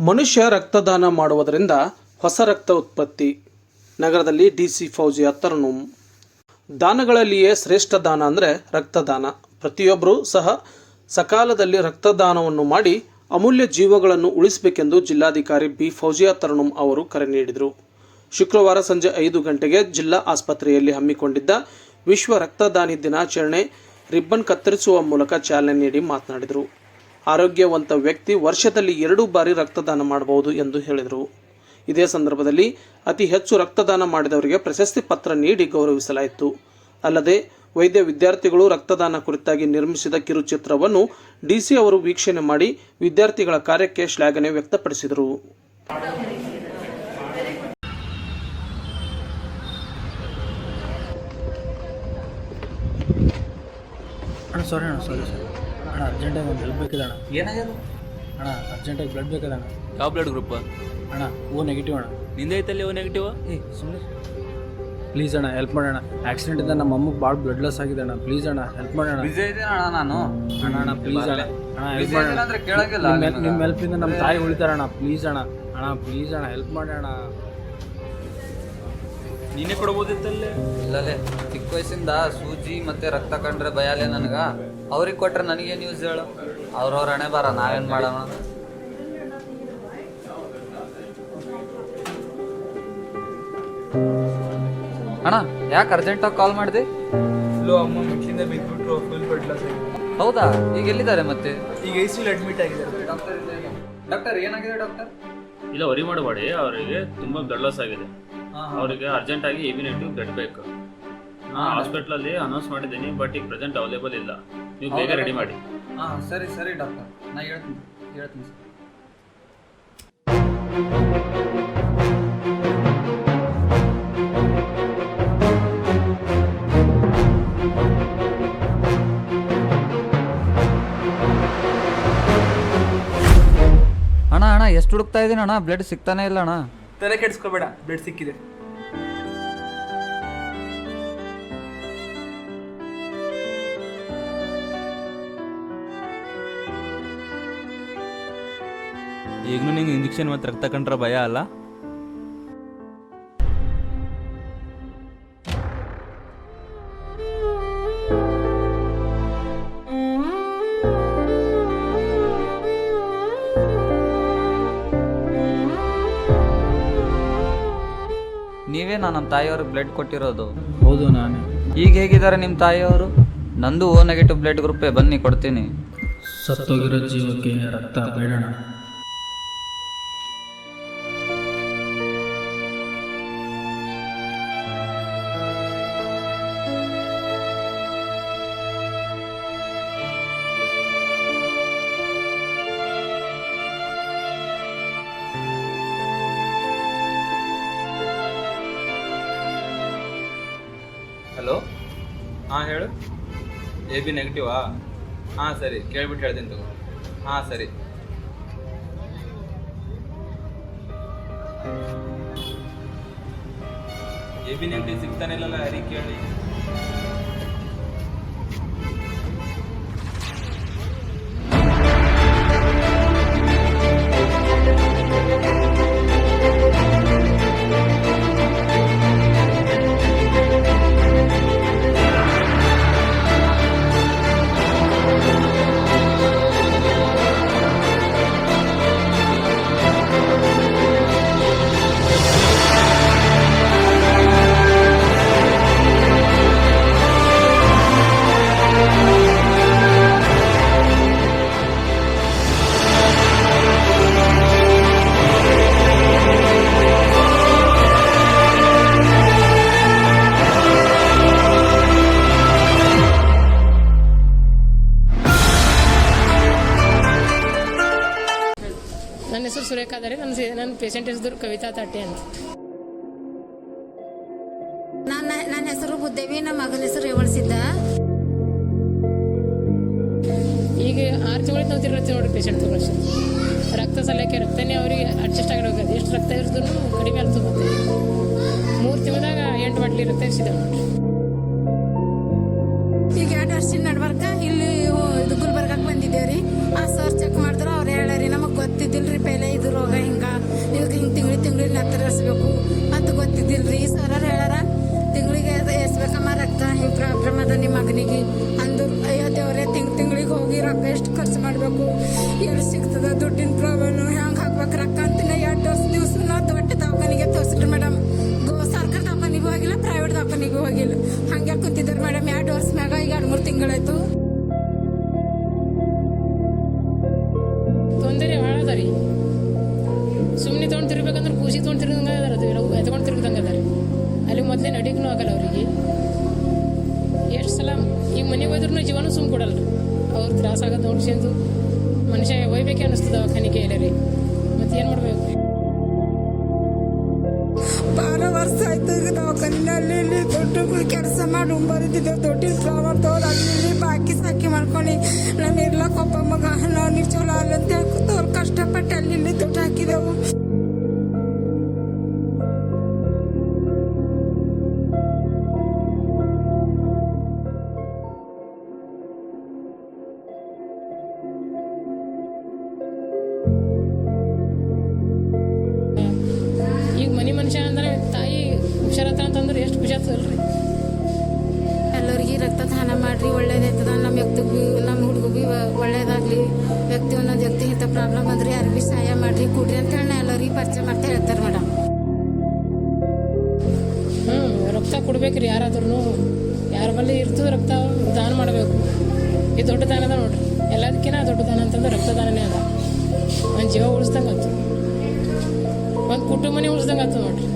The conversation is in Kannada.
ಮನುಷ್ಯ ರಕ್ತದಾನ ಮಾಡುವುದರಿಂದ ಹೊಸ ರಕ್ತ ಉತ್ಪತ್ತಿ. ನಗರದಲ್ಲಿ ಡಿಸಿ ಫೌಜಿಯಾ ತರನುಂ. ದಾನಗಳಲ್ಲಿಯೇ ಶ್ರೇಷ್ಠ ದಾನ ಅಂದರೆ ರಕ್ತದಾನ. ಪ್ರತಿಯೊಬ್ಬರೂ ಸಹ ಸಕಾಲದಲ್ಲಿ ರಕ್ತದಾನವನ್ನು ಮಾಡಿ ಅಮೂಲ್ಯ ಜೀವಗಳನ್ನು ಉಳಿಸಬೇಕೆಂದು ಜಿಲ್ಲಾಧಿಕಾರಿ ಬಿ ಫೌಜಿಯಾ ತರನುಂ ಅವರು ಕರೆ ನೀಡಿದರು. ಶುಕ್ರವಾರ ಸಂಜೆ 5 ಗಂಟೆಗೆ ಜಿಲ್ಲಾ ಆಸ್ಪತ್ರೆಯಲ್ಲಿ ಹಮ್ಮಿಕೊಂಡಿದ್ದ ವಿಶ್ವ ರಕ್ತದಾನಿ ದಿನಾಚರಣೆ ರಿಬ್ಬನ್ ಕತ್ತರಿಸುವ ಮೂಲಕ ಚಾಲನೆ ನೀಡಿ ಮಾತನಾಡಿದರು. ಆರೋಗ್ಯವಂತ ವ್ಯಕ್ತಿ ವರ್ಷದಲ್ಲಿ 2 ಬಾರಿ ರಕ್ತದಾನ ಮಾಡಬಹುದು ಎಂದು ಹೇಳಿದರು. ಇದೇ ಸಂದರ್ಭದಲ್ಲಿ ಅತಿ ಹೆಚ್ಚು ರಕ್ತದಾನ ಮಾಡಿದವರಿಗೆ ಪ್ರಶಸ್ತಿ ಪತ್ರ ನೀಡಿ ಗೌರವಿಸಲಾಯಿತು. ಅಲ್ಲದೆ ವೈದ್ಯ ವಿದ್ಯಾರ್ಥಿಗಳು ರಕ್ತದಾನ ಕುರಿತಾಗಿ ನಿರ್ಮಿಸಿದ ಕಿರುಚಿತ್ರವನ್ನು ಡಿಸಿ ಅವರು ವೀಕ್ಷಣೆ ಮಾಡಿ ವಿದ್ಯಾರ್ಥಿಗಳ ಕಾರ್ಯಕ್ಕೆ ಶ್ಲಾಘನೆ ವ್ಯಕ್ತಪಡಿಸಿದರು. ಸಾರಿ ಅಣ್ಣ ಅರ್ಜೆಂಟಾಗಿ ಒಂದು ಹೆಲ್ಪ್ ಬೇಕಿದೆ ಅಣ್ಣ. ಏನಾಗ್ಯದ ಅಣ್ಣ ಅರ್ಜೆಂಟಾಗಿ ಬ್ಲಡ್ ಬೇಕದ ಅಣ್ಣ. ಯಾವ ಬ್ಲಡ್ ಗ್ರೂಪ್ ಅಣ್ಣ ಓ ನೆಗೆಟಿವ್ ಅಣ್ಣ. ನಿಂದೈತಲ್ಲಿ ಓ ನೆಗೆಟಿವ್? ಸುಮ್ಮನೆ ಪ್ಲೀಸ್ ಅಣ್ಣ ಹೆಲ್ಪ್ ಮಾಡೋಣ. ಆಕ್ಸಿಡೆಂಟಿಂದ ನಮ್ಮ ಅಮ್ಮಗೆ ಭಾಳ ಬ್ಲಡ್ ಲಾಸ್ ಆಗಿದೆ ಅಣ್ಣ. ಪ್ಲೀಸ್ ಅಣ್ಣ ಹೆಲ್ಪ್ ಮಾಡೋಣ. ಬಿಜಿ ಇದ್ದೀನಿ ಅಣ್ಣ ನಾನು. ಅಣ್ಣ ಪ್ಲೀಸ್ ಅಣ್ಣ ಹೆಲ್ಪ್ ಮಾಡೋಣ. ಅಂದ್ರೆ ಕೇಳಂಗಿಲ್ಲ. ನಿಮ್ಮ ಹೆಲ್ಪಿಂದ ನಮ್ಮ ತಾಯಿ ಉಳಿತಾರಣ್ಣ. ಪ್ಲೀಸ್ ಅಣ್ಣ ಪ್ಲೀಸ್ ಅಣ್ಣ ಹೆಲ್ಪ್ ಮಾಡೋಣ. ನೀನೇ ಕೊಡ್ಬೋದಿತ್ತಲ್ಲೇ. ಇಲ್ಲಲೇ ಚಿಕ್ಕ ವಯಸ್ಸಿಂದ ಸೂಜಿ ಮತ್ತೆ ರಕ್ತ ಕಂಡ್ರೆ ಭಯಲೇ ನನಗ. ಅವ್ರಿಗೆ ಕೊಟ್ರೆ ನನಗೇನು ಯೂಸ್ ಹೇಳು? ಅವ್ರವ್ರ ಹಣೆ ಬಾರ, ನಾವೇನು ಮಾಡೋಣ? ಅಣ್ಣ ಯಾಕೆ ಅರ್ಜೆಂಟಾಗಿ ಕಾಲ್ ಮಾಡಿದೆ? ಅಮ್ಮ ಮೆಟ್ಲಿಂದ ಬಿದ್ದುಬಿಟ್ರು, ಫುಲ್ ಬ್ಲಡ್ ಲಾಸ್ ಆಗಿದೆ. ಹೌದಾ? ಈಗ ಎಲ್ಲಿದ್ದಾರೆ ಮತ್ತೆ? ಈಗ ಐಸಿಯಲ್ಲಿ ಅಡ್ಮಿಟ್ ಆಗಿದ್ದಾರೆ. ಡಾಕ್ಟರ್ ಏನಾಗಿದೆ ಡಾಕ್ಟರ್? ಇಲ್ಲ ವರಿ ಮಾಡಬೇಡಿ, ಅವರಿಗೆ ತುಂಬ ಬ್ಲಡ್ ಲಾಸ್ ಆಗಿದೆ. ಅವರಿಗೆ ಅರ್ಜೆಂಟಾಗಿ ಎ ಬಿ ನೆಗೆಟಿವ್ ಬ್ಲಡ್ ಬೇಕು. ನಾನು ಹಾಸ್ಪಿಟ್ಲಲ್ಲಿ ಅನೌನ್ಸ್ ಮಾಡಿದ್ದೀನಿ, ಬಟ್ ಈಗ ಪ್ರೆಸೆಂಟ್ ಅವೈಲೇಬಲ್ ಇಲ್ಲ. ನೀವು ಬೇಗ ರೆಡಿ ಮಾಡಿ. ಹಾಂ ಸರಿ ಡಾಕ್ಟರ್, ನಾ ಹೇಳ್ತೀನಿ ಸರ್. ಅಣ್ಣ ಎಷ್ಟು ಹುಡುಕ್ತಾ ಇದ್ದೀನಿ ಅಣ್ಣ, ಬ್ಲಡ್ ಸಿಗ್ತಾನೆ ಇಲ್ಲ ಅಣ್ಣ. ತಲೆ ಕೆಡಿಸ್ಕೋಬೇಡ, ಬ್ಲಡ್ ಸಿಕ್ಕಿದೆ. ಈಗಲೂ ನಿಂಗೆ ಇಂಜೆಕ್ಷನ್ ಮತ್ತು ರಕ್ತ ಕಂಡ್ರೆ ಭಯ ಅಲ್ಲ? ನೀವೇ ನಮ್ಮ ತಾಯಿಯವ್ರಿಗೆ ಬ್ಲಡ್ ಕೊಟ್ಟಿರೋದು? ಹೌದು ನಾನು. ಈಗ ಹೇಗಿದ್ದಾರೆ ನಿಮ್ಮ ತಾಯಿಯವರು? ನಂದು ಓ ನೆಗೆಟಿವ್ ಬ್ಲಡ್ ಗ್ರೂಪೇ, ಬನ್ನಿ ಕೊಡ್ತೀನಿ. ಸತ್ತೋಗಿರೋ ಜೀವಕ್ಕೆ ರಕ್ತ ಬೇಡಣ. ಹಲೋ, ಹಾಂ ಹೇಳು. ಎ ಬಿ ನೆಗೆಟಿವಾ? ಹಾಂ ಸರಿ, ಕೇಳ್ಬಿಟ್ಟು ಹೇಳ್ತೀನಿ ತಗೋ. ಹಾಂ ಸರಿ. ಎ ಬಿ ನೆಗೆಟಿವ್ ಸಿಗ್ತಾನೆ ಇಲ್ಲಲ್ಲ, ಯಾರಿಗೆ ಕೇಳಿ? ನನ್ನ ಹೆಸರು ಸುರೇಖ ಆದರೆ ನನ್ನ ಪೇಷಂಟ್ ಹೆಸರು ಕವಿತಾ ತಟ್ಟೆ ಅಂತ. ನನ್ನ ಹೆಸರು ಬುದ್ಧೇವಿ, ನಮ್ಮ ಮಗನ ಹೆಸರು ರೇವಣಸಿದ್ದ. ಈಗ 6 ತಿಂಗಳಿಂದ ನಾವು ತಿರ್ಗತ್ತೀವಿ ನೋಡ್ರಿ ಪೇಷಂಟ್ ತಗೊಳ್ಸಿ. ರಕ್ತ ಸಲಕ್ಕೆ ರಕ್ತನೇ ಅವ್ರಿಗೆ ಅಡ್ಜಸ್ಟ್ ಆಗಿ ಹೋಗೋದು. ಎಷ್ಟು ರಕ್ತ ಇರಿದ್ರು ಕಡಿಮೆ ಆಗ್ತದೆ. ಮತ್ತೆ 3 ತಿಂಗಳದಾಗ 8 ಬಾಟ್ಲಿ ರಕ್ತ ಇರಿಸಿದ ನೋಡ್ರಿ. ಈಗ 2 ವರ್ಷದ ನಡ್ಬರ್ಕ ಇಲ್ಲಿ ಇದು ಗುಲ್ಬರ್ಗಕ್ಕೆ ಬಂದಿದ್ದೇವ್ರಿ. ಆ ಸರ್ ಚೆಕ್ ಮಾಡಿದ್ರು, ಅವ್ರು ಹೇಳರಿ ನಮಗೆ ಗೊತ್ತಿದ್ದಿಲ್ರಿ ಪೈಲೆ ಇದು ರೋಗ ತಿಂಗಳಾಯ್ತು. ತೊಂದರೆ ಭಾಳ ಅದ ರೀ. ಸುಮ್ಮನೆ ತೊಗೊಂಡು ತಿರ್ಬೇಕಂದ್ರೆ ಕೂಸಿ ತೊಗೊಂಡು ತಿರ್ಗಂಗೆ ಅದಾರ, ಅದು ಎತ್ಕೊಂಡು ತಿರ್ಗದಂಗೆ ಅದಾರ. ಅಲ್ಲಿ ಮೊದಲೇ ನಡಿಗೂ ಆಗಲ್ಲ ಅವರಿಗೆ. ಎಷ್ಟು ಸಲ ಈಗ ಮನೆಗೆ ಹೋದ್ರೂ ಜೀವನ ಸುಮ್ಮ ಕೊಡಲ್ಲ ರೀ. ಅವ್ರು ತ್ರಾಸ ಆಗೋದು ನೋಡ್ಸ್ಕೊಂಡು ಮನುಷ್ಯ ಒಯ್ಬೇಕೆ ಅನ್ನಿಸ್ತದ ದವಾಖಾನಿಗೆ ಎಲ್ಲ ರೀ. ಮತ್ತೆ ಏನು ಮಾಡ್ಬೇಕು ರೀ? 12 ವರ್ಷ ಆಯ್ತು ಈಗ ದವಾಖಾನಿನಲ್ಲಿ ಇಲ್ಲಿ ದೊಡ್ಡ ಕೆಲಸ ಮಾಡಿ ಬರೀತಿದ್ದೇವೆ. ದೊಡ್ಡ ಫ್ಲವರ್ ತೋರ್ ಅಲ್ಲಿ ಬಾಕಿ ಸಾಕಿ ಮಾಡ್ಕೊಂಡು ನಾನು ಇರ್ಲಕ್ಕ ಒಬ್ಬ ಮಗ ನಾನು ಚಲೋ ಅಲ್ಲ ಅಂತ ಹೇಳ್ಕೊತ ಅವ್ರು ಕಷ್ಟಪಟ್ಟು ಅಲ್ಲಿ ಇಲ್ಲಿ ದುಡ್ಡು ಹಾಕಿದೆವು. ಈಗ ಮನೆ ಮನುಷ್ಯ ಅಂದ್ರೆ ತಾಯಿ ಹುಷಾರತ್ತ ಅಂತಂದ್ರೆ ಎಷ್ಟು ಖುಷಿ ಆಗ್ತದಲ್ರಿ. ಎಲ್ಲರಿಗೆ ರಕ್ತದಾನ ಮಾಡ್ರಿ, ಒಳ್ಳೇದಾಯ್ತದ. ನಮ್ಮ ವ್ಯಕ್ತಿಗೂ ನಮ್ಮ ಹುಡುಗಿಗೂ ಒಳ್ಳೇದಾಗ್ಲಿ. ವ್ಯಕ್ತಿ ಒಂದೊಂದು ವ್ಯಕ್ತಿ ಇಂಥ ಪ್ರಾಬ್ಲಮ್ ಅಂದ್ರೆ ಯಾರು ಭೀ ಸಹಾಯ ಮಾಡ್ರಿ ಕೊಡ್ರಿ ಅಂತ ಹೇಳಿ ಎಲ್ಲರಿಗೆ ಪರಿಚಯ ಮಾಡ್ತಾ ಹೇಳ್ತಾರೆ ಮೇಡಮ್. ರಕ್ತ ಕೊಡ್ಬೇಕ್ರಿ. ಯಾರಾದ್ರೂ ಯಾರ ಬಳಿ ಇರ್ತದೆ ರಕ್ತ ದಾನ ಮಾಡಬೇಕು. ಇದು ದೊಡ್ಡ ದಾನ ಅದ ನೋಡ್ರಿ. ಎಲ್ಲದಕ್ಕಿಂತ ದೊಡ್ಡ ದಾನ ಅಂತಂದ್ರೆ ರಕ್ತದಾನನೇ ಅದ. ಒಂದು ಜೀವ ಉಳಿಸ್ದಂಗೆ ಆಯ್ತು, ಒಂದು ಕುಟುಂಬನೇ ಉಳಿಸ್ದಂಗೆ ಆಯ್ತು ನೋಡ್ರಿ.